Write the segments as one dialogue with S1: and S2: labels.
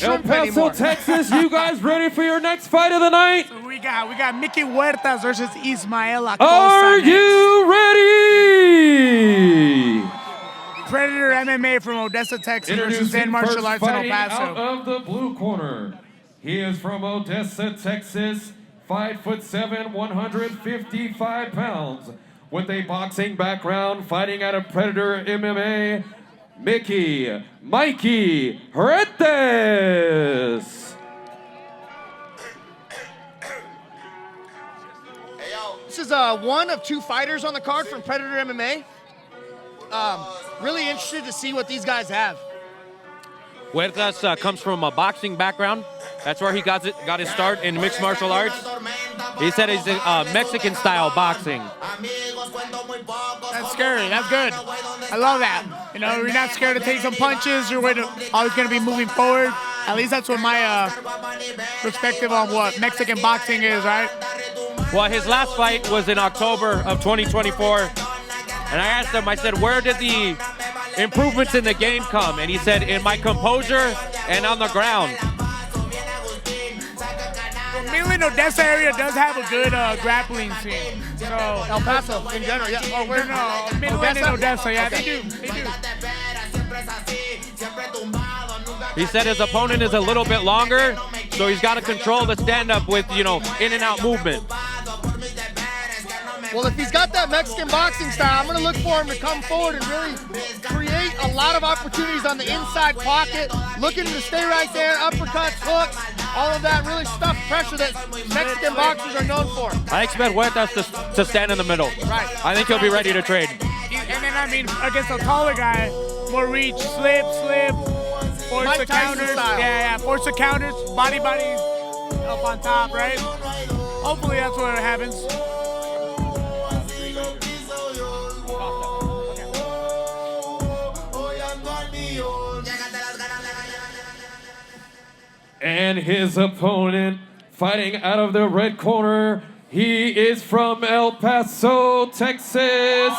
S1: shrimp
S2: El Paso,
S1: anymore.
S2: Texas, you guys ready for your next fight of the night?
S3: So we got Mickey Huertas versus Ismael Acosta.
S2: Are
S3: next.
S2: you ready?
S3: Predator MMA from Odessa, Texas versus Zen Martial Arts in El
S2: fighting
S3: Paso.
S2: out of the blue corner. He is from Odessa, Texas, 5'7", 155 pounds. With a boxing background, fighting out of Predator MMA, Mikey Huertas.
S1: This is one of two fighters on the card from Predator MMA. Really interested to see what these guys have.
S4: Huertas comes from a boxing background. That's where he got his start in mixed martial arts. He said he's Mexican-style boxing.
S3: That's scary. That's good. I love that. You know, you're not scared to take some punches. You're always going to be moving forward. At least that's what my perspective on what Mexican boxing is, right?
S4: Well, his last fight was in October of 2024. And I asked him, I said, where did the improvements in the game come? And he said, in my composure and on the ground.
S3: Midland, Odessa area does have a good grappling scene. So
S1: El Paso in general, yeah. Oh, where?
S3: No, Midland and Odessa, yeah, they do.
S4: He said his opponent is a little bit longer, so he's got to control the stand-up with, in and out movement.
S1: Well, if he's got that Mexican boxing style, I'm going to look for him to come forward and really create a lot of opportunities on the inside pocket, looking to stay right there, uppercuts, hooks, all of that really stuff pressure that Mexican boxers are known for.
S4: I expect Huertas to stand in the middle.
S1: Right.
S4: I think he'll be ready to trade.
S3: And then, against a taller guy, more reach, slip, force
S1: Mike
S3: the
S1: Tyson
S3: counters.
S1: style.
S3: Yeah, force the counters, body up on top, right? Hopefully that's what happens.
S2: And his opponent, fighting out of the red corner, he is from El Paso, Texas,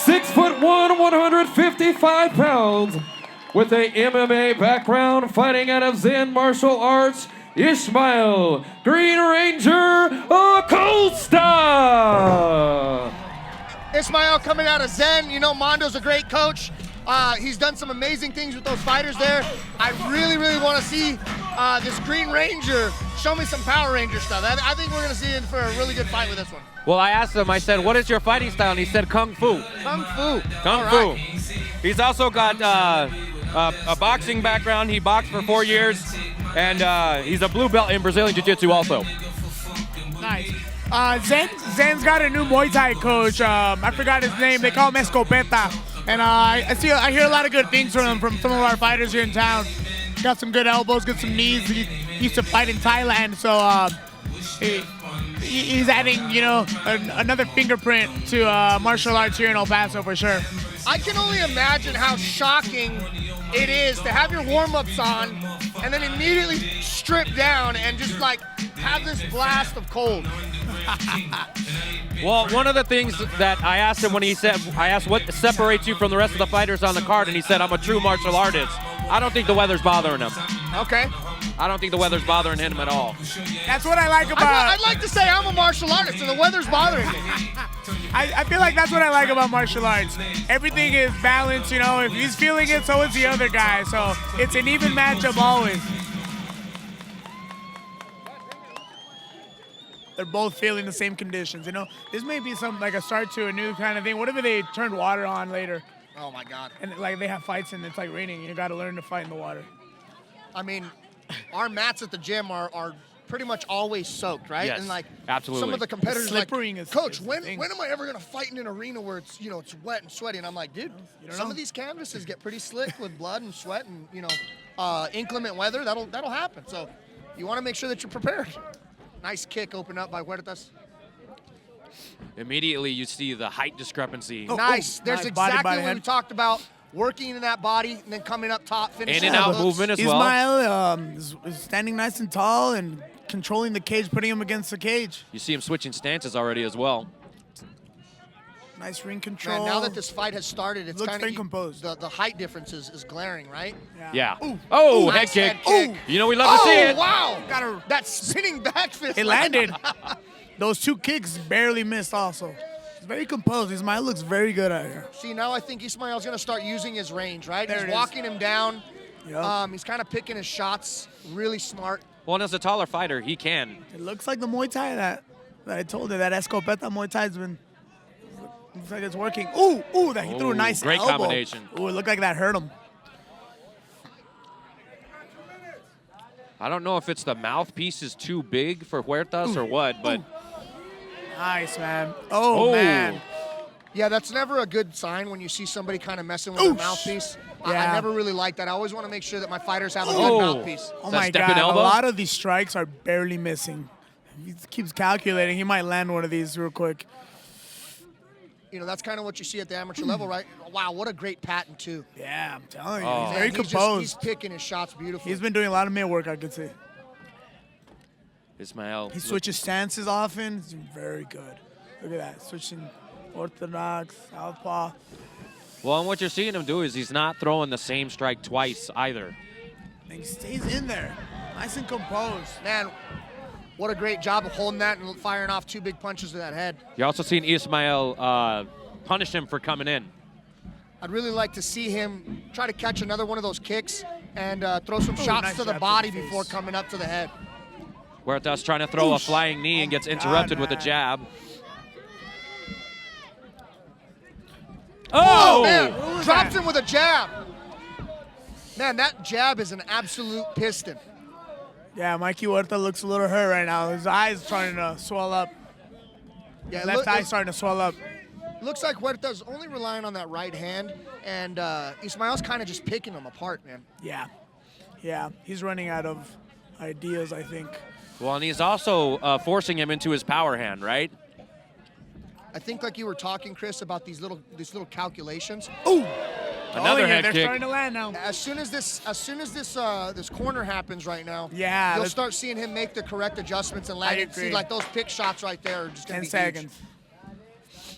S2: 6'1", 155 pounds, with a MMA background, fighting out of Zen Martial Arts, Ismael Green Ranger Acosta.
S1: Ismael coming out of Zen. You know, Mondo's a great coach. He's done some amazing things with those fighters there. I really, really want to see this Green Ranger show me some Power Ranger stuff. I think we're going to see him for a really good fight with this one.
S4: Well, I asked him, I said, what is your fighting style? And he said, Kung Fu.
S1: Kung Fu.
S4: Kung Fu. He's also got a boxing background. He boxed for 4 years. And he's a blue belt in Brazilian Jiu-Jitsu also.
S3: Nice. Zen's got a new Muay Thai coach. I forgot his name. They call him Escopeta. And I hear a lot of good things from him, from some of our fighters here in town. Got some good elbows, got some knees. He used to fight in Thailand, so he's adding, another fingerprint to martial arts here in El Paso for sure.
S1: I can only imagine how shocking it is to have your warm-ups on and then immediately strip down and just like have this blast of cold.
S4: Well, one of the things that I asked him when I asked what separates you from the rest of the fighters on the card, and he said, I'm a true martial artist. I don't think the weather's bothering him.
S1: Okay.
S4: I don't think the weather's bothering him at all.
S3: That's what I like about...
S1: I'd like to say I'm a martial artist and the weather's bothering me.
S3: I feel like that's what I like about martial arts. Everything is balanced, if he's feeling it, so is the other guy. So it's an even matchup always. They're both feeling the same conditions, This may be something like a start to a new kind of thing. What if they turned water on later?
S1: Oh my God.
S3: And like they have fights and it's like raining. You got to learn to fight in the water.
S1: I mean, our mats at the gym are pretty much always soaked, right?
S4: Yes,
S1: and like
S4: absolutely.
S1: some of the competitors
S3: The
S1: like,
S3: slippering is
S1: Coach,
S3: the
S1: when
S3: thing.
S1: am I ever gonna fight in an arena where it's it's wet and sweaty? And I'm like, dude, some of these canvases get pretty slick with blood and sweat and inclement weather. That'll happen. So you want to make sure that you're prepared. Nice kick opened up by Huertas.
S4: Immediately you see the height discrepancy.
S1: Nice. There's
S3: nice.
S1: exactly
S3: Body
S1: what we
S3: head.
S1: talked about. Working in that body and then coming up top, finishing
S4: In and out
S1: hooks.
S4: movement as well.
S3: Ismael is standing nice and tall and controlling the cage, putting him against the cage.
S4: You see him switching stances already as well.
S3: Nice ring control.
S1: Man, now that this fight has started, it's
S3: Looks
S1: kind
S3: very
S1: of
S3: composed.
S1: The height difference is glaring, right?
S4: Yeah.
S3: Ooh.
S4: Oh,
S1: Nice
S4: head kick.
S1: head kick.
S4: You know we love to see it.
S1: Wow!
S3: Got her.
S1: That spinning back fist.
S3: It landed. Those 2 kicks barely missed also. He's very composed. Ismael looks very good out here.
S1: See, now I think Ismael's going to start using his range, right?
S3: There it
S1: He's
S3: is.
S1: walking him down.
S3: Yep.
S1: He's kind of picking his shots. Really smart.
S4: Well, and as a taller fighter, he can.
S3: It looks like the Muay Thai that I told you, that Escopeta Muay Thai's been. Looks like it's working. Ooh, that he threw a nice
S4: great
S3: elbow.
S4: combination.
S3: Ooh, it looked like that hurt him.
S4: I don't know if it's the mouthpiece is too big for Huertas or what, but
S3: Nice, man. Oh, man.
S1: Yeah, that's never a good sign when you see somebody kind of messing with their mouthpiece. I
S3: Yeah.
S1: never really like that. I always want to make sure that my fighters have a
S4: Oh.
S1: good mouthpiece.
S3: Oh,
S4: Is that
S3: my
S4: stepping
S3: God.
S4: elbow?
S3: A lot of these strikes are barely missing. He keeps calculating. He might land one of these real quick.
S1: You know, that's kind of what you see at the amateur level, right? Wow, what a great patent, too.
S3: Yeah, I'm telling you.
S4: Oh.
S3: He's very
S1: Man,
S3: composed.
S1: he's picking his shots beautifully.
S3: He's been doing a lot of mid work, I could see.
S4: Ismael.
S3: He switches stances often. He's very good. Look at that. Switching orthodox, southpaw.
S4: Well, and what you're seeing him do is he's not throwing the same strike twice either.
S3: And he stays in there. Nice and composed.
S1: Man, what a great job of holding that and firing off 2 big punches to that head.
S4: You're also seeing Ismael punish him for coming in.
S1: I'd really like to see him try to catch another one of those kicks and throw some shots
S3: nice
S1: to the
S3: jab to
S1: body
S3: the face.
S1: before coming up to the head.
S4: Huertas trying to throw a flying knee and gets interrupted with a
S3: man.
S4: jab.
S1: Oh,
S4: Oh!
S1: man,
S3: was
S1: drops
S3: that?
S1: him with a jab. Man, that jab is an absolute piston.
S3: Yeah, Mikey Huerta looks a little hurt right now. His eyes starting to swell up.
S1: Yeah,
S3: Left eye starting to swell up.
S1: looks like Huerta's only relying on that right hand, and Ismael's kind of just picking him apart, man.
S3: Yeah, he's running out of ideas, I think.
S4: Well, and he's also forcing him into his power hand, right?
S1: I think like you were talking, Chris, about these little calculations.
S3: Ooh!
S4: Another head
S3: they're
S4: kick.
S3: starting to land now.
S1: As soon as this corner happens right now,
S3: Yeah,
S1: you'll
S3: let's-
S1: start seeing him make the correct adjustments and land it. See,
S3: agree.
S1: like those pick shots right there are just gonna
S3: 10
S1: be huge.
S3: seconds.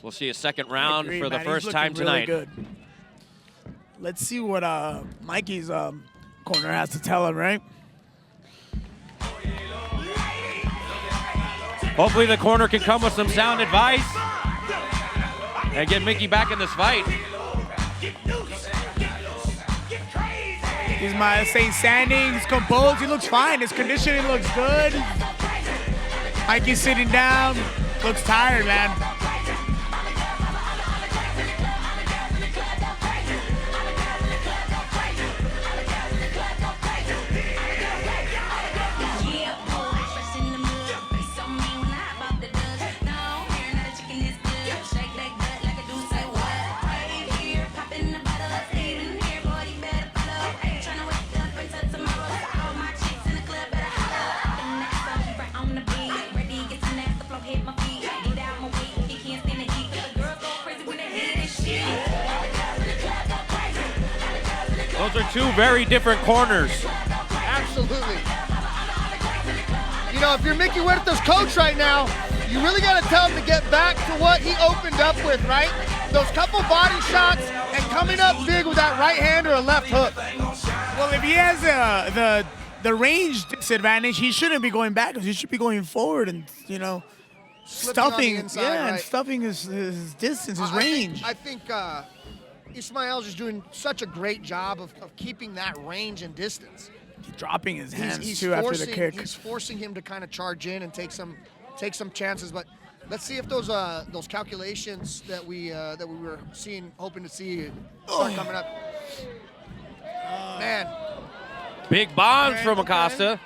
S4: We'll see a second round
S3: Agreed,
S4: for the
S3: man.
S4: first
S3: He's
S4: time
S3: looking really
S4: tonight.
S3: good. Let's see what Mikey's corner has to tell him, right?
S4: Hopefully the corner can come with some sound advice and get Mickey back in this fight.
S3: Ismael staying standing, he's composed, he looks fine, his conditioning looks good. Mikey's sitting down, looks tired, man.
S4: Those are two very different corners.
S1: Absolutely. You know, if you're Mickey Huerta's coach right now, you really got to tell him to get back to what he opened up with, right? Those couple body shots and coming up big with that right hand or a left hook.
S3: Well, if he has the range disadvantage, he shouldn't be going backwards. He should be going forward and,
S1: Slipping on the
S3: stuffing,
S1: inside,
S3: and
S1: right.
S3: stuffing his distance, his range.
S1: I think Ismael's just doing such a great job of keeping that range and distance.
S3: He's dropping his hands
S1: He's
S3: too after the kick.
S1: He's forcing him to kind of charge in and take some chances. But let's see if those calculations that we were hoping to see start coming up. Man,
S4: Big bombs from Acosta.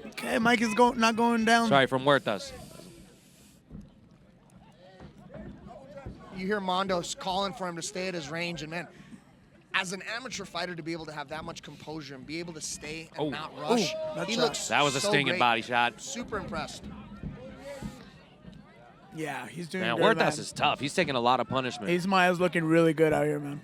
S3: Okay, Mike is not going down.
S4: Sorry, from Huertas.
S1: you hear Mondo calling for him to stay at his range, and man, as an amateur fighter, to be able to have that much composure and be able to stay and not rush, he looks
S4: that was a
S1: so
S4: stinging
S1: great.
S4: body shot.
S1: Super impressed.
S3: Yeah, he's doing
S4: Man,
S3: good,
S4: Huertas
S3: man.
S4: is tough. He's taking a lot of punishment.
S3: Ismael's looking really good out here, man.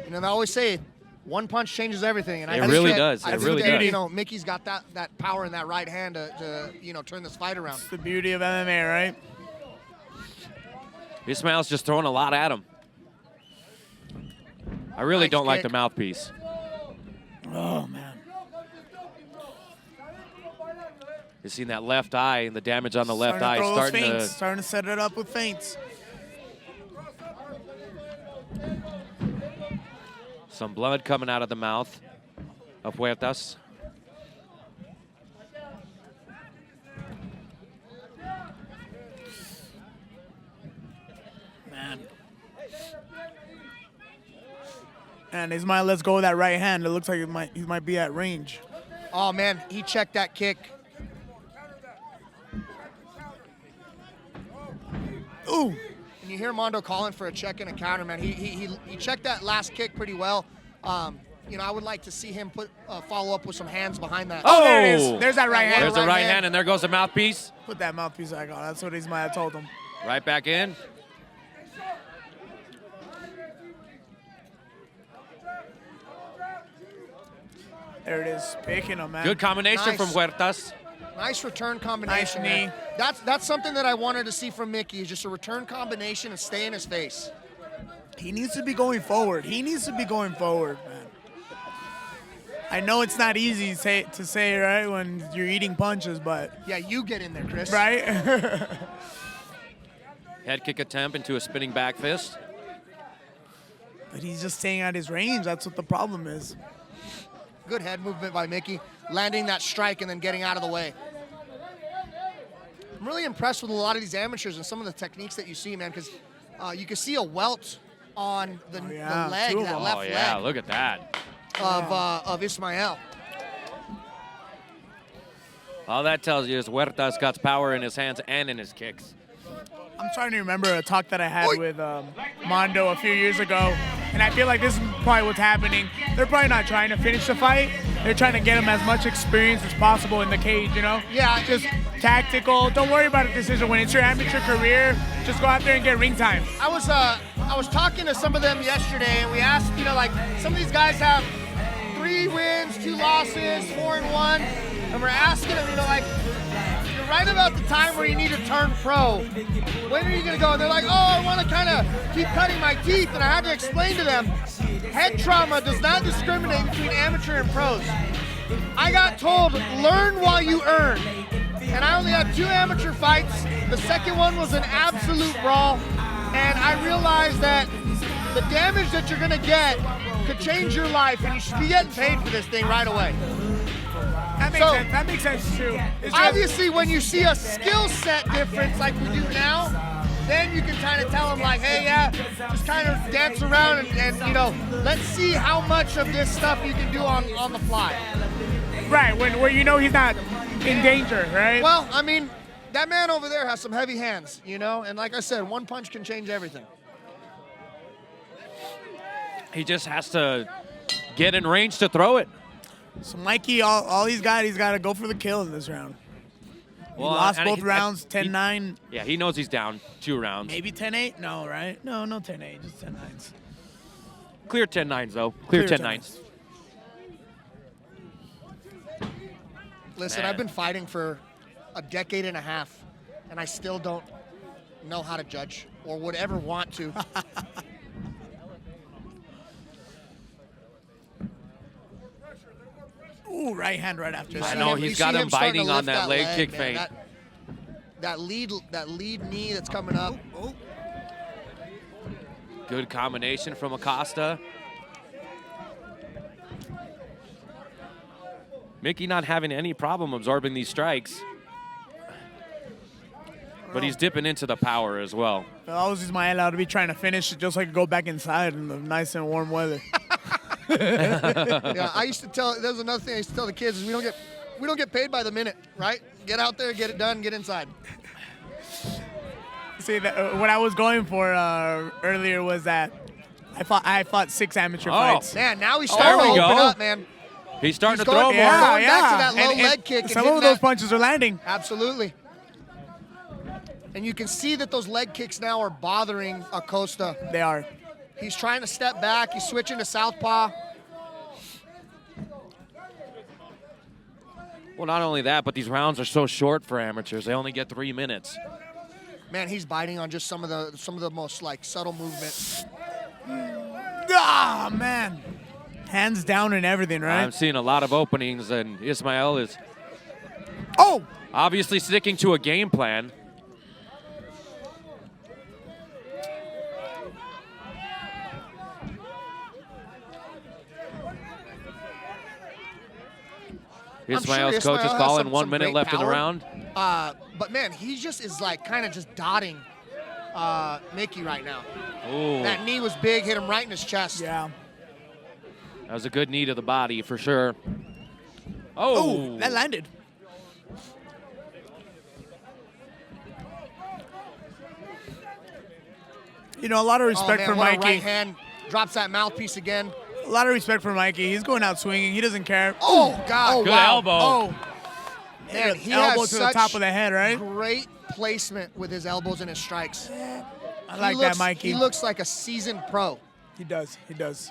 S1: You know, they always say one punch changes everything, and
S4: It
S1: I think
S4: really
S1: that-
S4: does.
S1: I
S4: It
S1: think
S4: really
S1: that,
S4: does.
S1: You know, Mickey's got that power in that right hand to turn this fight around.
S3: It's the beauty of MMA, right?
S4: Ismael's just throwing a lot at him. I really
S1: Nice
S4: don't like
S1: kick.
S4: the mouthpiece.
S3: Oh, man.
S4: You've seen that left eye and the damage on the left eye
S3: Starting to throw those
S4: starting
S3: feints,
S4: to...
S3: starting to set it up with feints.
S4: Some blood coming out of the mouth of Huertas.
S3: Man. And Ismael lets go of that right hand. It looks like he might be at range.
S1: Oh, man, he checked that kick.
S3: Ooh.
S1: And you hear Mondo calling for a check and a counter, man. He checked that last kick pretty well. You know, I would like to see him follow up with some hands behind that.
S3: Oh, there it is. There's that right hand.
S4: There's the right hand, and there goes the mouthpiece.
S3: Put that mouthpiece back on. That's what Ismael told him.
S4: Right back in.
S3: There it is. Picking him, man.
S4: Good combination
S1: Nice.
S4: from Huertas.
S1: Nice return combination.
S3: Nice knee.
S1: Man. That's something that I wanted to see from Mickey, is just a return combination and stay in his face.
S3: He needs to be going forward. He needs to be going forward, man. I know it's not easy to say, right, when you're eating punches, but...
S1: Yeah, you get in there, Chris.
S3: Right?
S4: Head kick attempt into a spinning back fist.
S3: But he's just staying at his range. That's what the problem is.
S1: Good head movement by Mickey, landing that strike and then getting out of the way. I'm really impressed with a lot of these amateurs and some of the techniques that you see, man, because you can see a welt on the leg,
S3: Two of
S1: that
S3: them.
S1: left
S4: Oh, yeah,
S1: leg
S4: look at that.
S1: of Ismael.
S4: All that tells you is Huertas got power in his hands and in his kicks.
S3: I'm trying to remember a talk that I had with Mondo a few years ago, and I feel like this is probably what's happening. They're probably not trying to finish the fight. They're trying to get him as much experience as possible in the cage, you know?
S1: Yeah.
S3: Just tactical. Don't worry about a decision. When it's your amateur career, just go out there and get ring time.
S1: I was talking to some of them yesterday, and we asked, you know, like, some of these guys have 3 wins, 2 losses, 4 and 1, and we're asking them, you know, like, you're right about the time where you need to turn pro. When are you gonna go? And they're like, oh, I want to kind of keep cutting my teeth, and I had to explain to them, head trauma does not discriminate between amateur and pros. I got told, learn while you earn. And I only had 2 amateur fights. The second one was an absolute brawl. And I realized that the damage that you're gonna get could change your life, and you should be getting paid for this thing right away.
S3: That makes sense. That makes sense too. It's just-
S1: Obviously, when you see a skill set difference like we do now, then you can kind of tell them like, hey, yeah, just kind of dance around and you know, let's see how much of this stuff you can do on the fly.
S3: right, where you know he's not in danger, right?
S1: Well, I mean, that man over there has some heavy hands, you know, and like I said, one punch can change everything.
S4: He just has to get in range to throw it.
S3: So Mikey, all he's got to go for the kill in this round. He
S4: Well,
S3: lost
S4: and
S3: both rounds, 10-9.
S4: Yeah, he knows he's down 2 rounds.
S3: Maybe 10-8? No, right? No 10-8, just 10-9s.
S4: Clear 10-9s, though. Clear 10-9s.
S1: Listen,
S4: Man.
S1: I've been fighting for a decade and a half, and I still don't know how to judge or would ever want to.
S3: Ooh, right hand right after
S4: I
S3: that.
S4: know,
S1: You
S4: he's
S1: see
S4: got him
S1: starting to
S4: biting on
S1: lift
S4: that leg
S1: leg,
S4: kick
S1: man.
S4: feint.
S1: That lead knee that's coming up.
S3: Oh.
S4: Good combination from Acosta. Mickey not having any problem absorbing these strikes. But he's dipping into the power as well.
S3: I was Ismael out to be trying to finish it just so I could go back inside in the nice and warm weather.
S1: Yeah, I used to tell. There's another thing I used to tell the kids is we don't get paid by the minute, right? Get out there, get it done, get inside.
S3: See, what I was going for earlier was that I fought 6 amateur fights.
S1: Man, now he's
S4: There
S1: starting to
S4: we
S1: open
S4: go.
S1: up, man.
S4: He's starting
S1: He's
S4: to throw
S1: going-
S4: more.
S1: yeah. Going back to that low leg kick and
S3: Some
S1: hitting
S3: of those
S1: that-
S3: punches are landing.
S1: Absolutely. And you can see that those leg kicks now are bothering Acosta.
S3: They are.
S1: He's trying to step back. He's switching to southpaw.
S4: Well, not only that, but these rounds are so short for amateurs. They only get 3 minutes.
S1: Man, he's biting on just some of the most like subtle movements.
S3: Ah, man. Hands down and everything, right?
S4: I'm seeing a lot of openings, and Ismael is
S3: Oh!
S4: obviously sticking to a game plan. Ismael's coach is calling 1 minute left in the round.
S1: But man, he just is like kind of just dotting Mickey right now.
S4: Ooh.
S1: That knee was big, hit him right in his chest.
S3: Yeah.
S4: That was a good knee to the body for sure.
S3: Oh, that landed. You know, a lot of respect for
S1: what a
S3: Mikey.
S1: right hand, drops that mouthpiece again.
S3: A lot of respect for Mikey. He's going out swinging. He doesn't care.
S1: Oh, God.
S4: Good elbow.
S3: Oh.
S1: Man, he
S3: elbow
S1: has
S3: to the top of the head, right?
S1: Great placement with his elbows and his strikes.
S3: I like that, Mikey.
S1: He looks like a seasoned pro.
S3: He does. He does.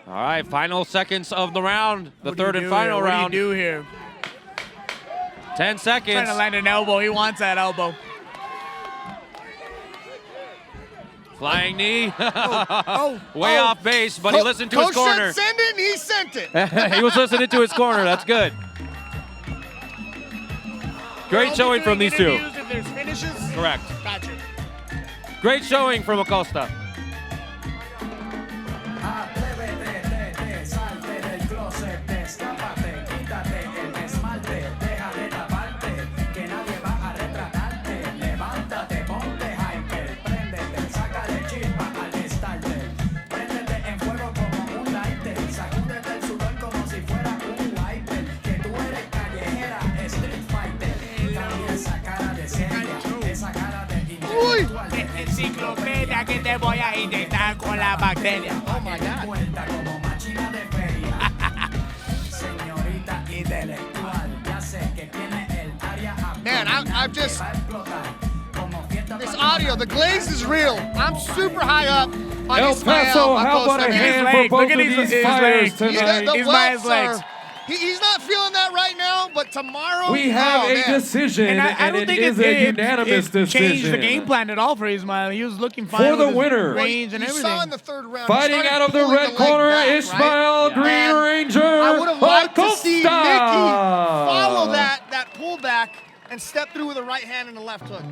S4: All right, final seconds of the round, the third and final
S3: here?
S4: round.
S3: What do you do here?
S4: 10 seconds.
S3: Trying to land an elbow. He wants that elbow.
S4: Flying knee. Way
S3: oh.
S4: off base, but he listened to his
S1: Coach
S4: corner.
S1: said send it, and he sent it.
S4: He was listening to his corner. That's good. Great showing from these two.
S3: If there's finishes?
S4: Correct.
S3: Gotcha.
S4: Great showing from Acosta.
S3: Enciclopedia que te voy a inyectar con la bacteria.
S1: Oh, my God. Man, I've just... This audio, the glaze is real. I'm super high up on
S2: El
S1: Ismael
S2: Paso, how about
S1: Acosta,
S2: a
S1: man.
S2: hand
S3: legs.
S2: for both
S3: Look at
S2: of
S3: his
S2: these fighters
S3: legs.
S2: tonight?
S1: The
S3: Ismael's
S1: welts
S3: legs.
S1: He's not feeling that right now, but tomorrow...
S2: We have
S1: oh,
S2: a
S1: man.
S2: decision,
S3: And I
S2: and
S3: don't
S2: it
S3: think
S2: is
S3: it
S2: a unanimous decision.
S3: changed the game plan at all for Ismael. He was looking fine
S2: For the
S3: with his
S2: winner.
S3: range and
S1: You
S3: everything.
S1: saw in the third round. he
S2: Fighting
S1: started
S2: out of the
S1: pulling
S2: red
S1: leg
S2: corner,
S1: back, right?
S2: Ismael
S4: Yeah.
S2: Green
S1: And
S2: Ranger
S1: I would have liked to see Mickey
S2: Acosta.
S1: follow that pullback and step through with a right hand and a left hook.